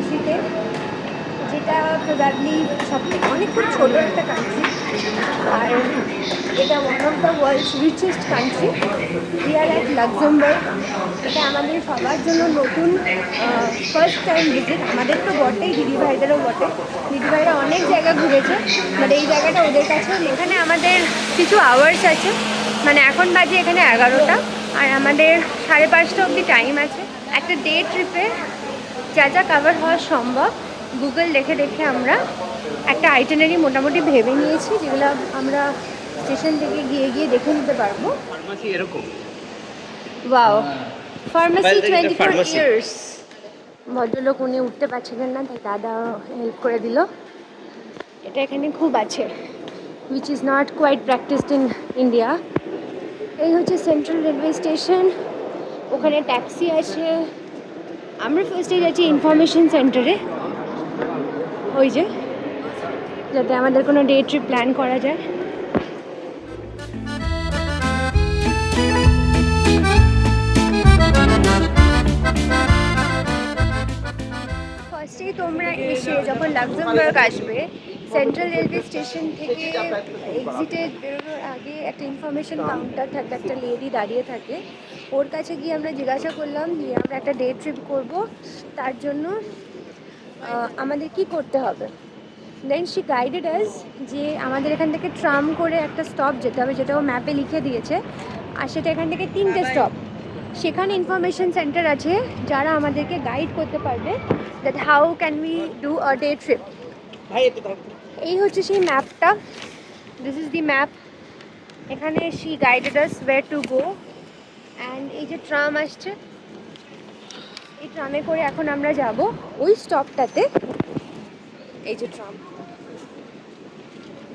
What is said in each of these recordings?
কান্ট্রিতে, যেটা প্রবাবলি সবথেকে অনেক খুব ছোটো একটা কান্ট্রি, আর এটা one of the world's richest country. We are at Luxembourg. এটা আমাদের সবার জন্য নতুন ফার্স্ট টাইম ভিজিট। আমাদের তো বটেই, দিদিভাইদেরও বটে। দিদিভাইরা অনেক জায়গা ঘুরেছে, বাট এই জায়গাটা ওদের কাছেও। এখানে আমাদের কিছু আওয়ার্স আছে, মানে এখন বাজে এখানে 11টা, আর আমাদের 5:30 অবধি টাইম আছে। একটা ডে ট্রিপে যা যা কভার হওয়া সম্ভব গুগল দেখে দেখে আমরা একটা আইটেনারি মোটামুটি ভেবে নিয়েছি, যেগুলো আমরা স্টেশন থেকে গিয়ে গিয়ে দেখে নিতে পারবো। ফার্মাসি এরকম, wow, pharmacy Well, there is a 24 pharmacy. Years. ভদ্রলোক উনি উঠতে পারছিলেন না, তাই দাদা হেল্প করে দিল। এটা এখানে খুব আছে, which is not quite practised in India. এই হচ্ছে সেন্ট্রাল রেলওয়ে স্টেশন, ওখানে ট্যাক্সি আছে। আমরা ফার্স্টে যাচ্ছি ইনফরমেশন সেন্টারে, ওই যে, যাতে আমাদের কোনো ডে ট্রিপ প্ল্যান করা যায়। ফার্স্টেই তোমরা এসে যখন লাক্সেমবার্গ আসবে, সেন্ট্রাল রেলওয়ে স্টেশন থেকে এক্সিটে বেরোনোর আগে একটা ইনফরমেশন কাউন্টার থাকে, একটা লেডি দাঁড়িয়ে থাকে। ওর কাছে গিয়ে আমরা জিজ্ঞাসা করলাম যে আমরা একটা ডে ট্রিপ করব, তার জন্য আমাদের কি করতে হবে। দেন শি গাইডেড আস যে আমাদের এখান থেকে ট্রাম করে একটা স্টপ যেতে হবে, যেটা ও ম্যাপে লিখে দিয়েছে, আর সেটা এখান থেকে 3টে স্টপ। সেখানে ইনফরমেশন সেন্টার আছে যারা আমাদেরকে গাইড করতে পারবে that how can we do a day trip. এই হচ্ছে সেই ম্যাপটা, দিস ইজ দি ম্যাপ। এখানে she guided us wire to go. And এই যে ট্রাম আসছে, এই ট্রামে করে এখন আমরা যাব ওই স্টপটাতে। এই যে ট্রাম,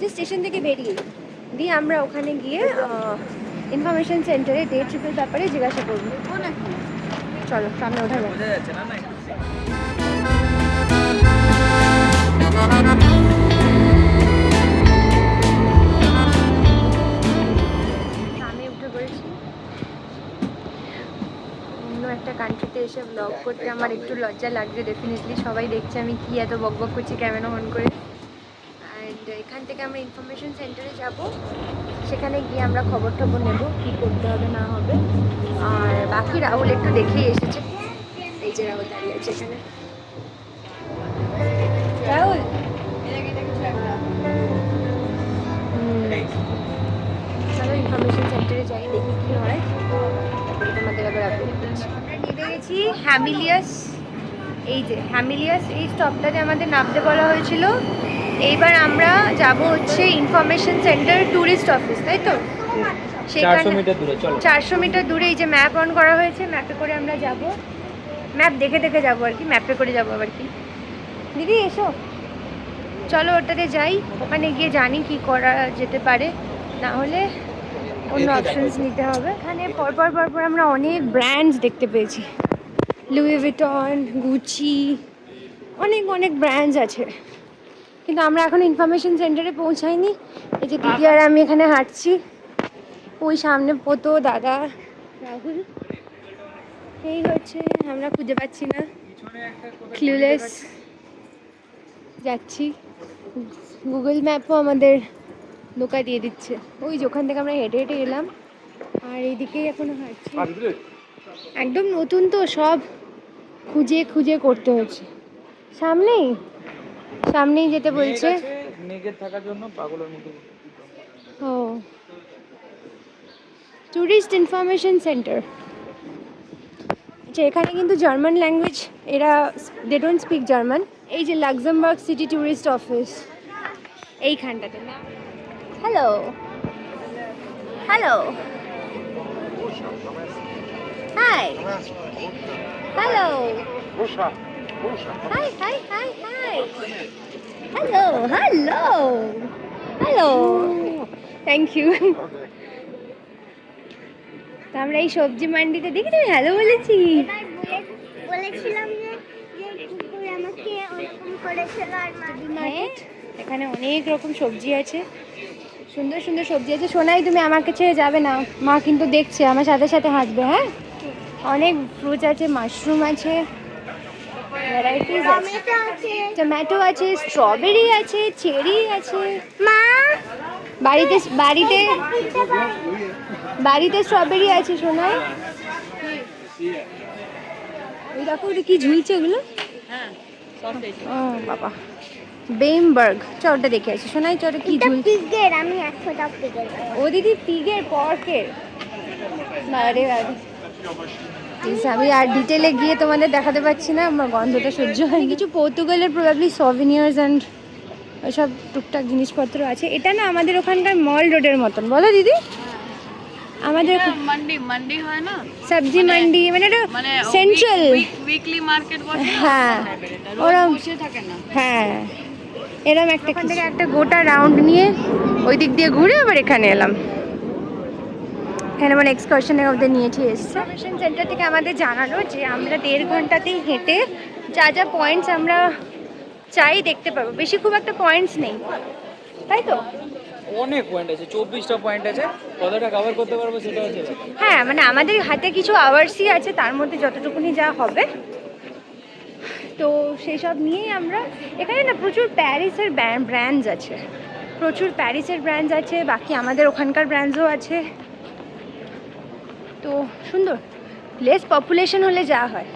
যে স্টেশন থেকে বেরিয়ে দিয়ে আমরা ওখানে গিয়ে ইনফরমেশন সেন্টারে ডে ট্রিপের ব্যাপারে জিজ্ঞাসা করব। চলো সামনে ওঠা যাবে। আমি উঠে পড়েছি। অন্য একটা কান্ট্রিতে এসে ব্লগ করতে আমার একটু লজ্জা লাগছে ডেফিনেটলি। সবাই দেখছে আমি কি এত বকবক করছি ক্যামেরা অন করে। অ্যান্ড এখান থেকে আমরা ইনফরমেশন সেন্টারে যাব, সেখানে গিয়ে আমরা খবর টবর নেব কী করতে হবে না হবে। আর বাকি রাহুল একটু দেখেই এসেছে, এই যে রাহুল দাঁড়িয়ে আছে এখানে। রাহুল, চলো ইনফরমেশন সেন্টারে যাই, দেখি কী হয়, তারপরে তোমাদের আবার আপডেট দিচ্ছি। আমরা নেমে গেছি হ্যামিলিয়াস। এই যে হ্যামিলিয়াস, এই স্টপটাতে আমাদের নামতে বলা হয়েছিল। এইবার আমরা যাব হচ্ছে ইনফরমেশন সেন্টার ট্যুরিস্ট অফিস, তাই তো? 400 মিটার দূরে, চলো। 400 মিটার দূরে। এই যে ম্যাপ অন করা হয়েছে, ম্যাপে করে আমরা যাব। ম্যাপ দেখে দেখে যাবো আর কি, ম্যাপে করে যাবো আবার কি। দিদি এসো, চলো ওটাতে যাই। ওখানে গিয়ে জানি কি করা যেতে পারে, না হলে অন্য অপশনস নিতে হবে। এখানে পরপর পরপর আমরা অনেক ব্র্যান্ডস দেখতে পেয়েছি, লুই ভিটন, গুচি, অনেক অনেক ব্র্যান্ডস আছে। কিন্তু আমরা এখন ইনফরমেশন সেন্টারে পৌঁছাইনি। এই যে দিদি আর আমি এখানে হাঁটছি, ওই সামনে পোতো, দাদা, রাহুল। এই হচ্ছে, আমরা খুঁজে পাচ্ছি না, ক্লুলেস যাচ্ছি। গুগল ম্যাপও আমাদের ধোকা দিয়ে দিচ্ছে। ওই যে ওখান থেকে আমরা হেঁটে হেঁটে এলাম, আর এইদিকেই এখনো হাঁটছি। একদম নতুন তো, সব খুঁজে খুঁজে করতে হচ্ছে। সামনেই সামনেই যেতে বলছে। মেঘের থাকার জন্য পাগলের মতো। ও, ট্যুরিস্ট ইনফরমেশন সেন্টার। আচ্ছা, এখানে কিন্তু জার্মান ল্যাঙ্গুয়েজ, এরা দে ডোন্ট স্পিক জার্মান। এই যে লাক্সেমবার্গ সিটি ট্যুরিস্ট অফিস, এইখানটাতে না। Hello hello, hi hello, hi hi hi hi, hello hello hello, thank you. তো আমরা এই সবজি মান্ডিতে দেখি তুমি হ্যালো বলেছি। বলেছিলাম যে কুকুর আমাকে ওরকম করেছিল। আর মার্কেট, এখানে অনেক রকম সবজি আছে, সুন্দর সুন্দর সবজি আছে। সোনাই তুমি আমাকে ছেড়ে যাবে না, মা কিন্তু দেখছে, আমার সাথে সাথে হাঁটবে। হ্যাঁ, অনেক ফ্রুটস আছে, মাশরুম আছে, ভ্যারাইটিস আছে, টমেটো আছে। টমেটো আছে, স্ট্রবেরি আছে, চেরি আছে। মা বাড়িতে বাড়িতে কিনতে পারি? বাড়িতে স্ট্রবেরি আছে সোনাই। ওই দেখো ওটা কি ঝুলছে ওগুলো। ও বাবা, বেমবার্গ, চ ওটা দেখে আসি সোনাই, চ ওটা কি এটা ঝুলছে। পিগের, আমি 100টা পিগের। ও দিদি পিগের, পর্কের। আরে আরে প্লিজ, আমি আর ডিটেলে গিয়ে তোমাদের দেখাতে পারছি না, আমার গন্ধটা সহ্য হয়। কিছু পর্তুগালের প্রবাবলি সভিনিয়ার্স অ্যান্ড ওইসব টুকটাক জিনিসপত্র আছে। এটা না আমাদের ওখানকার মল রোডের মতন, বলো দিদি? আমাদের মান্ডি হয় না, সবজি মান্ডি, মানে এটা মানে সেন্ট্রাল। উইকলি মার্কেট বসে না, হ্যাঁ ওরা ওরম, বসে থাকে না। হ্যাঁ এরম একটা ওখান থেকে একটা গোটা রাউন্ড নিয়ে ওই দিক দিয়ে ঘুরে আবার এখানে এলাম। এখানে মানে এক্সকারশনের মধ্যে নিয়েছি এসছে। ইনফরমেশন সেন্টার থেকে আমাদের জানালো যে আমরা 1.5 ঘন্টাতেই হেঁটে যা যা পয়েন্টস আমরা চাই দেখতে পাবো। বেশি খুব একটা পয়েন্টস নেই, তাই তো? অনেক পয়েন্ট আছে, 24টা পয়েন্ট আছে, কতটা কভার করতে পারবো সেটা হচ্ছে ব্যাপার। হ্যাঁ মানে আমাদের হাতে কিছু আওয়ার্সই আছে, তার মধ্যে যতটুকুনি যা হবে। তো সেই সব নিয়েই আমরা এখানে না প্রচুর প্যারিসের ব্র্যান্ডস আছে, প্রচুর প্যারিসের ব্র্যান্ডস আছে, বাকি আমাদের ওখানকার ব্র্যান্ডসও আছে। তো সুন্দর, লেস পপুলেশন হলে যা হয়,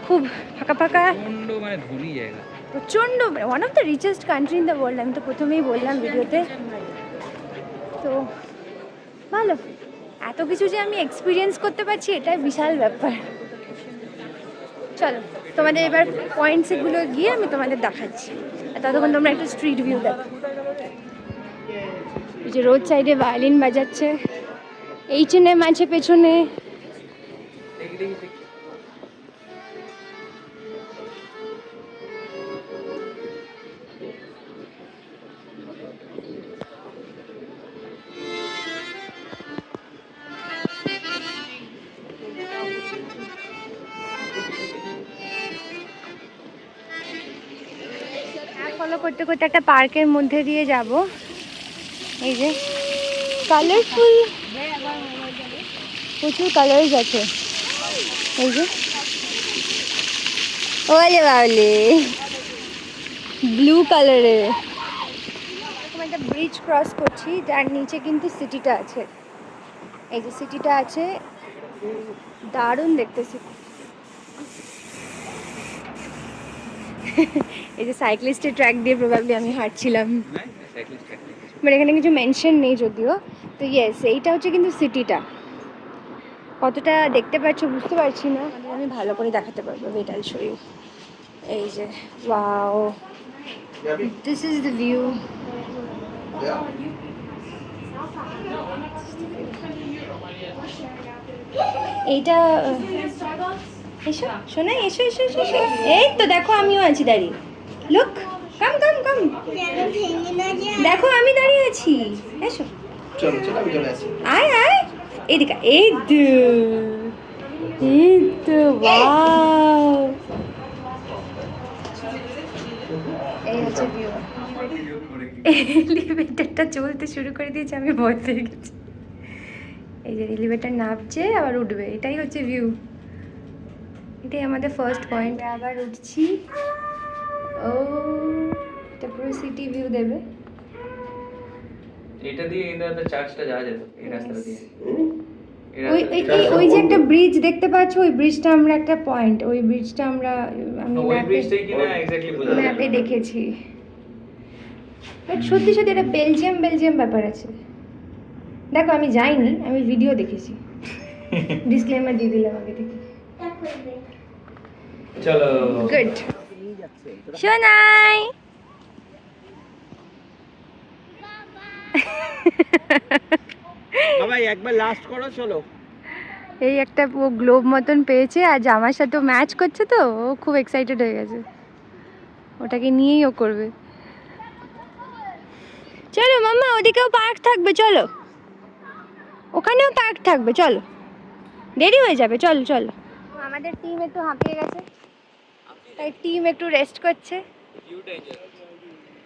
খুব ফাঁকা ফাঁকা, প্রচন্ড মানে ধনী জায়গা। প্রচণ্ড, one of the richest country in the world, আমি তো প্রথমেই বললাম ভিডিওতে। তো ভালো, এত কিছু যে আমি এক্সপিরিয়েন্স করতে পারছি এটাই বিশাল ব্যাপার। চলো তোমাদের এবার পয়েন্টসগুলো গিয়ে আমি তোমাদের দেখাচ্ছি, আর ততক্ষণ তোমরা একটু স্ট্রিট ভিউ দেখো। এই যে রোড সাইডে ভায়োলিন বাজাচ্ছে, H&M আছে পেছনে। ফলো করতে করতে একটা পার্কের মধ্যে দিয়ে যাব। এই যে কালারফুল, প্রচুর কালার্স আছে। এই যে ওলে বাবলে ব্লু কালারের এরকম একটা ব্রিজ ক্রস করছি, যার নিচে কিন্তু সিটিটা আছে। এই যে সিটিটা আছে, দারুণ দেখতে সিটি। এই যে সাইক্লিস্টের ট্র্যাক দিয়ে প্রবাবলি আমি হাঁটছিলাম, বাট এখানে কিছু মেনশন নেই যদিও। তো ইয়েস, এইটা হচ্ছে কিন্তু সিটিটা। কতটা দেখতে পাচ্ছ বুঝতে পারছি না, আমি ভালো করে দেখাতে পারবো। ওয়েট আইল শো ইউ। এই যে wow, this is the view. এইটা এসো শোনা, এসো এসো এসো এসো। এই তো দেখো আমিও আছি দাঁড়িয়ে, লুক, কাম কাম কাম, যেন ভেঙে না যায়। দেখো আমি দাঁড়িয়ে আছি, এসো চলো চলো আমি চলে আসি। আয় আয় এদিকে, এই তো, এই তো, ওয়াও, এই হচ্ছে ভিউ। এলিভেটরটা চলতে শুরু করে দিয়েছে, আমি ভয় পেয়ে গেছি। এই যে এলিভেটর নামছে আবার উঠবে, এটাই হচ্ছে ভিউ। এটাই আমাদের ফার্স্ট পয়েন্ট। আবার উঠছি, ও এটা পুরো সিটি ভিউ দেবে। এটা দিয়ে কিন্তু চার্জটা যাওয়া যেত এই রাস্তা দিয়ে। ওই ওই যে একটা ব্রিজ দেখতে পাচ্ছ, ওই ব্রিজটা আমরা একটা পয়েন্ট, ওই ব্রিজটা আমরা, আমি ওই ব্রিজটাই কিনা এক্স্যাক্টলি বোঝা যায়। ম্যাপে দেখেছি। বাট সত্যি সত্যি এটা বেলজিয়াম ব্যাপার আছে। দেখো আমি যাইনি, আমি ভিডিও দেখেছি। ডিসক্লেমার দিয়ে দিলাম আগে থেকে। চলো গুড শোনাই। বাবা একবার লাস্ট করো, চলো। এই একটা ও গ্লোব মতন পেয়েছে, আর জামার সাথে ম্যাচ করছে, তো ও খুব এক্সাইটেড হয়ে গেছে, ওটাকে নিয়েই ও করবে। চলো মাম্মা, ওদিকেও পার্ক থাকবে, চলো ওখানেও পার্ক থাকবে, চলো দেরি হয়ে যাবে, চলো চলো। আমাদের টিম একটু হাঁপিয়ে গেছে, তাই টিম একটু রেস্ট করছে।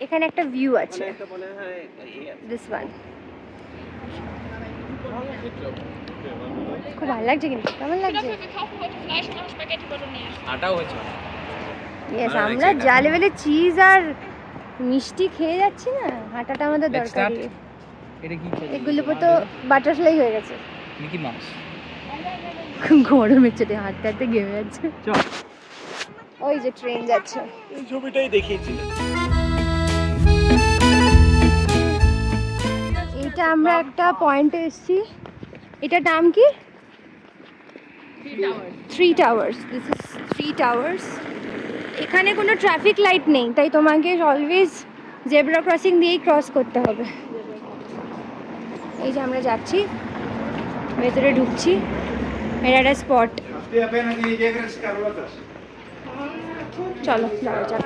এখানে একটা ভিউ আছে, দিস ওয়ান। খুব ভালো লাগছে, কিন্তু কেমন লাগছে? আটাও হচ্ছে ইয়েস, আমরা যা লেভেলে চিজ আর মিষ্টি খেয়ে যাচ্ছি না, হাঁটাটা আমাদের Let's দরকারি। start. এটা কি এগুলো তো বাটারফ্লাই হয়ে গেছে। Mickey mouse. গরমের চোটে হাঁটতে হাঁটতে ঘেমে যাচ্ছে। চল। ওই যে ট্রেন যাচ্ছে। এই ছবিটাই দেখিয়েছিল। এটা আমরা একটা পয়েন্টে এসেছি, এটার নাম কি? Three towers. This is three towers. এখানে কোনো ট্রাফিক লাইট নেই, তাই তোমাকে অলওয়েজ জেব্রা ক্রসিং দিয়েই ক্রস করতে হবে। এই যে আমরা যাচ্ছি, ভেতরে ঢুকছি, এটা একটা স্পট। চলো যাওয়া যাক।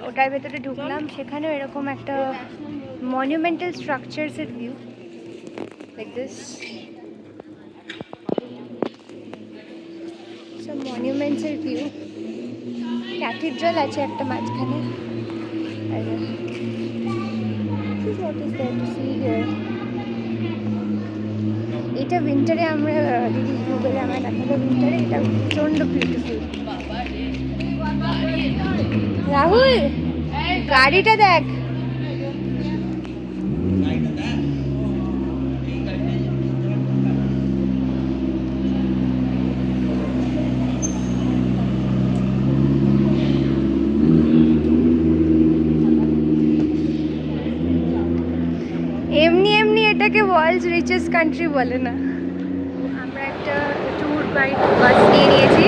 ওটার ভেতরে ঢুকলাম, সেখানেও এরকম একটা মনুমেন্টাল স্ট্রাকচারসের ভিউ, লাইক দিস। সব মনুমেন্টসের ভিউ, ক্যাথিড্রাল আছে একটা মাঝখানে। আর this is what is there to see here. এটা উইন্টারে আমরা দিদি গুগলে আমার দেখালো, উইন্টারে এটা প্রচণ্ড বিউটিফুল। রাহুল, গাড়িটা দেখ। এমনি এমনি এটাকে ওয়ার্ল্ডস রিচেস্ট কান্ট্রি বলে না। আমরা একটা ট্যুর বাস নিয়ে নিয়েছি,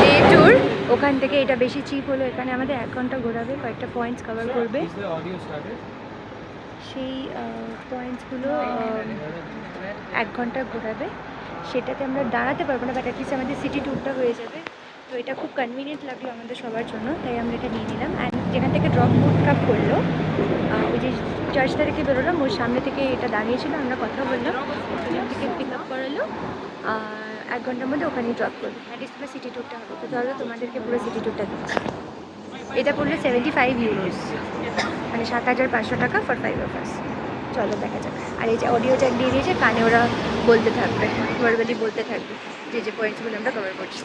ডে ট্যুর। ওখান থেকে এটা বেশি চিপ হলো, এখানে আমাদের 1 ঘন্টা ঘোরাবে, কয়েকটা পয়েন্টস কভার করবে। সেই পয়েন্টসগুলো 1 ঘন্টা ঘোরাবে, সেটাতে আমরা দাঁড়াতে পারবো না, বাট অ্যাটলিস্ট আমাদের সিটি ট্যুরটা হয়ে যাবে। তো এটা খুব কনভিনিয়েন্ট লাগলো আমাদের সবার জন্য, তাই আমরা এটা নিয়ে নিলাম। অ্যান্ড যেখান থেকে ড্রপ পিক আপ করলো, ওই যে চার্চটা থেকে বেরোলাম, ওর সামনে থেকে এটা দাঁড়িয়েছিল, আমরা কথা বললাম, ওখান থেকে পিক আপ করালো, 1 ঘন্টার মধ্যে ওখানেই ড্রপ করবে। অ্যাটলিস্ট তোমার সিটি ট্যুরটা হবে। তো ধরো তোমাদেরকে পুরো সিটি ট্যুরটা দিচ্ছি। এটা পড়লো 75 ইউরোস, মানে 7,500 টাকা ফর 5 of us। চলো দেখা যাক। আর এই যে অডিও জ্যাক দিয়ে দিয়েছে, কানে ওরা বলতে থাকবে, ভার্বালি বলতে থাকবে যে পয়েন্টসগুলো আমরা কভার করছি।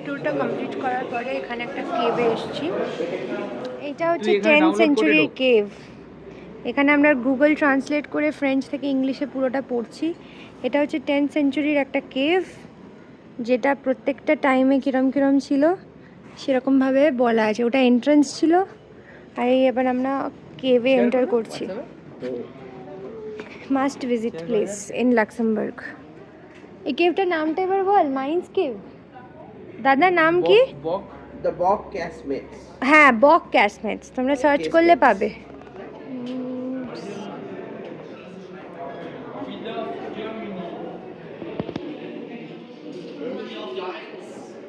ট্যুরটা কমপ্লিট করার পরে এখানে একটা কেভে এসেছি। এটা হচ্ছে 10th সেঞ্চুরির কেভ। এখানে আমরা গুগল ট্রান্সলেট করে ফ্রেঞ্চ থেকে ইংলিশে পুরোটা পড়ছি। এটা হচ্ছে 10th সেঞ্চুরির একটা কেভ, যেটা প্রত্যেকটা টাইমে কিরম কিরম ছিল সেরকমভাবে বলা আছে। ওটা এন্ট্রান্স ছিল, আর এই এবার আমরা কেভে এন্টার করছি। Must visit place in Luxembourg. এই কেভটার নামটা এবার বল। Mines cave. দাদার নাম কি? বক The Bog Casemates. হ্যাঁ, বক ক্যাসমেটস, তোমরা সার্চ করলে পাবে।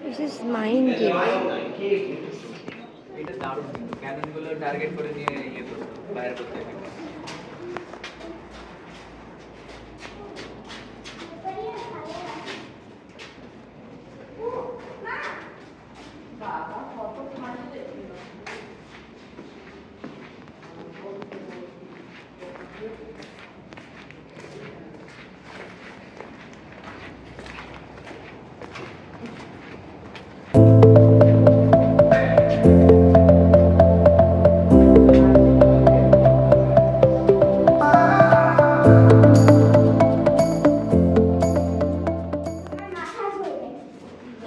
This is mine cave. এটা দারুণ, ক্যানন গুলো টার্গেট করে নিয়ে ইয়ে করতে ফায়ার করতে হবে।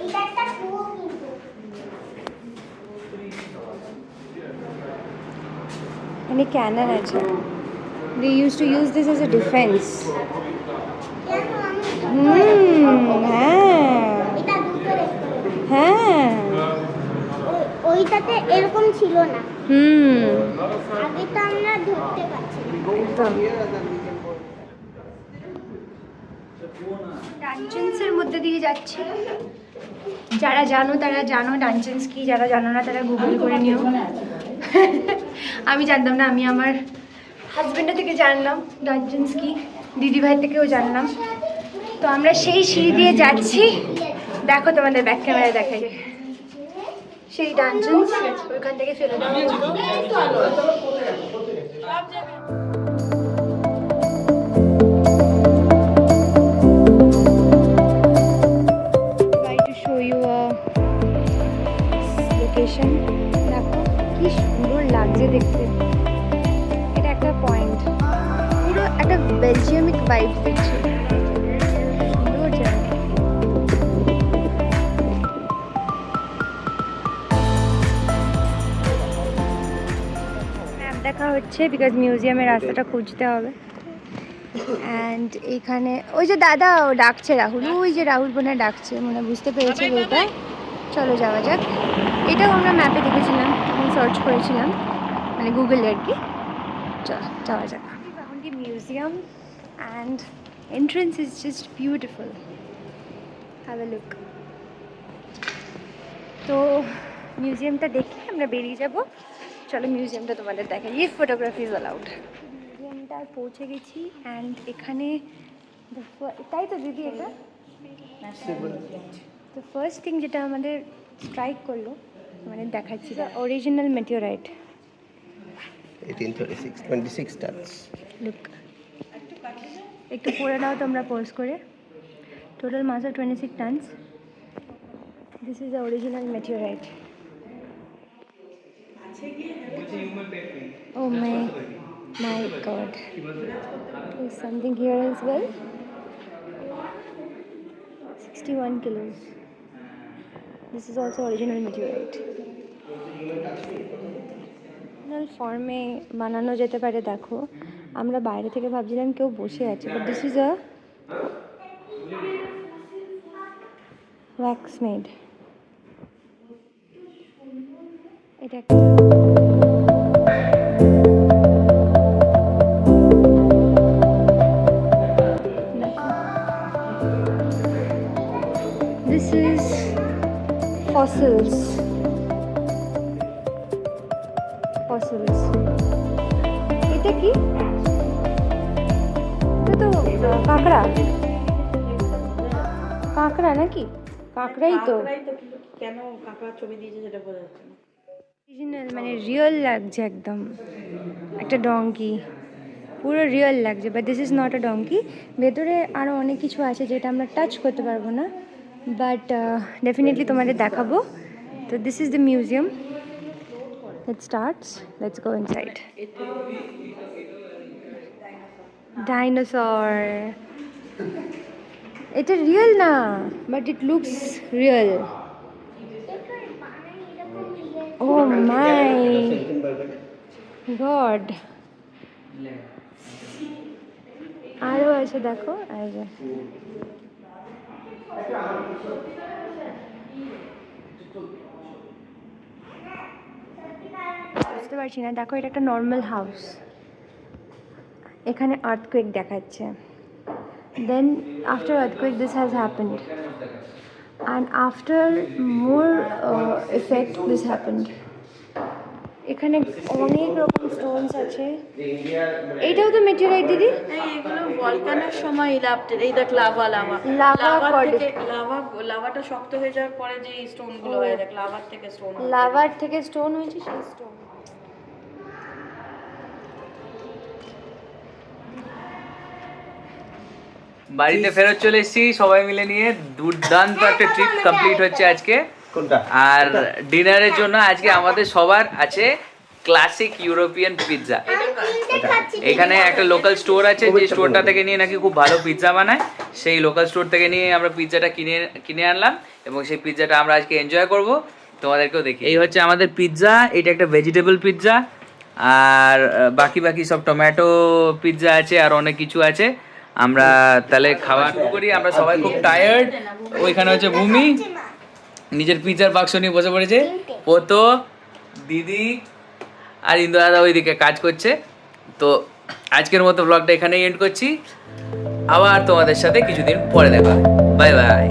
এটা একটা কুয়ো কিন্তু। এখানে ক্যানন আছে। They used to use this as a defense. কেন আমি হ্যাঁ এটা দুটো দেখতে পেলাম। হ্যাঁ ওইটাতে এরকম ছিল না, হুম আগে তো আমরা ধরতে পারছি না। একদম। Here and then we can go. ডানজেন্সের মধ্যে দিয়ে যাচ্ছি। যারা জানো তারা জানো ডানজেন্স কি, যারা জানো না তারা গুগল করে নিও। আমি জানতাম না, আমি আমার হাজবেন্ডের থেকে জানলাম ডানজেন্স কি, দিদিভাই থেকেও জানলাম। তো আমরা সেই সিঁড়ি দিয়ে যাচ্ছি, দেখো তোমাদের ব্যাক ক্যামেরায় দেখা যায় সেই ডানজেন্স, ওইখান থেকে ফেলে দেওয়া হতো। Try to show you a location. দেখো কি সুন্দর লাগছে দেখতে। এটা একটা পয়েন্ট, পুরো একটা বেলজিয়ামিক ভাইব দিচ্ছে। সুন্দর জায়গা। ম্যাপ দেখা হচ্ছে বিকজ মিউজিয়ামের রাস্তাটা খুঁজতে হবে। অ্যান্ড এইখানে ওই যে দাদা ও ডাকছে রাহুল, ওই যে রাহুল বোনা ডাকছে, মনে হয় বুঝতে পেরেছে বইটা। চলো যাওয়া যাক। এটাও আমরা ম্যাপে দেখেছিলাম, সার্চ করেছিলাম, মানে গুগলে আর কি। চলো যাওয়া যাক। রাহুলকি museum and entrance is just beautiful. Have a look. তো মিউজিয়ামটা দেখে আমরা বেরিয়ে যাব। চলো মিউজিয়ামটা তোমাদের দেখাই, ইফ ফটোগ্রাফি ইজ অ্যালাউড। মিউজিয়ামটা পৌঁছে গেছি অ্যান্ড এখানে তাই তো দিদি এটা তো ফার্স্ট থিং যেটা আমাদের স্ট্রাইক করলো, মানে দেখাচ্ছি অরিজিনাল মেটিওরাইট। 1836, 26 tons. লুক, একটু পড়ে নাও তোমরা পোজ করে। Total mass of 26 tons. This is the original meteorite. Oh my god. There's something here as well. 61 kilos. This is also original meteorite. Original ফর্মে বানানো যেতে পারে। দেখো আমরা বাইরে থেকে ভাবছিলাম কেউ বসে আছে, but this is a wax made. এটা একটা this is fossils. এটা কি? এটা তো কাঁকড়া নাকি? কাঁকড়াই তো। কেন কাঁকড়ার ছবি দিয়েছে সেটা বোঝা যাচ্ছে না। অরিজিনাল মানে রিয়েল লাগছে একদম, একটা ডঙ্কি পুরো রিয়েল লাগছে। But this is not a donkey. ভেতরে আরও অনেক কিছু আছে যেটা আমরা টাচ করতে পারবো না, বাট ডেফিনেটলি তোমাদের দেখাবো। তো this is the museum. Let's start. Let's go inside. Dinosaur. এটা রিয়েল না, but it looks real. Oh my god. আরও আছে দেখো, এই যে করতে পারছি না। দেখো এটা একটা নর্মাল হাউস, এখানে আর্থকুয়েক দেখাচ্ছে, then after earthquake this has happened and after more effect this happened. এখানে অনেক রকম স্টোনস আছে। এইটাও তো মেটেরাইট দিদি? এগুলো ভলকানোর সময় ইলাপ্টেড। এই দেখ লাভা Lava corded. থেকে লাভাটা শক্ত হয়ে যাওয়ার পরে যে স্টোন গুলো হয়, দেখ লাভার থেকে স্টোন। লাভার থেকে স্টোন হয়েছে, সেই স্টোন। বাড়িতে ফেরত চলে এসেছি সবাই মিলে নিয়ে। দুর্দান্ত একটা ট্রিপ কমপ্লিট হচ্ছে আজকে। কোনটা? আর ডিনারের জন্য আজকে আমাদের সবার আছে ক্লাসিক ইউরোপিয়ান পিৎজা। এখানে একটা লোকাল স্টোর আছে, যে স্টোরটা থেকে নিয়ে নাকি খুব ভালো পিৎজা বানায়। সেই লোকাল স্টোর থেকে নিয়ে আমরা পিৎজাটা কিনে আনলাম এবং সেই পিৎজাটা আমরা আজকে এনজয় করব, তোমাদেরকেও দেখি। এই হচ্ছে আমাদের পিৎজা, এটা একটা ভেজিটেবল পিৎজা, আর বাকি সব টমেটো পিৎজা আছে আর অনেক কিছু আছে। আমরা তাহলে খাওয়া শুরু করি। আমরা সবাই খুব টায়ার্ড। ওইখানে হচ্ছে ভূমি নিজের পিৎজার বাক্স নিয়ে বসে পড়েছে, পোতো, দিদি আর ইন্দু দাদা ওইদিকে কাজ করছে। তো আজকের মতো ব্লগটা এখানেই এন্ড করছি, আবার তোমাদের সাথে কিছুদিন পরে দেখা হবে। Bye bye.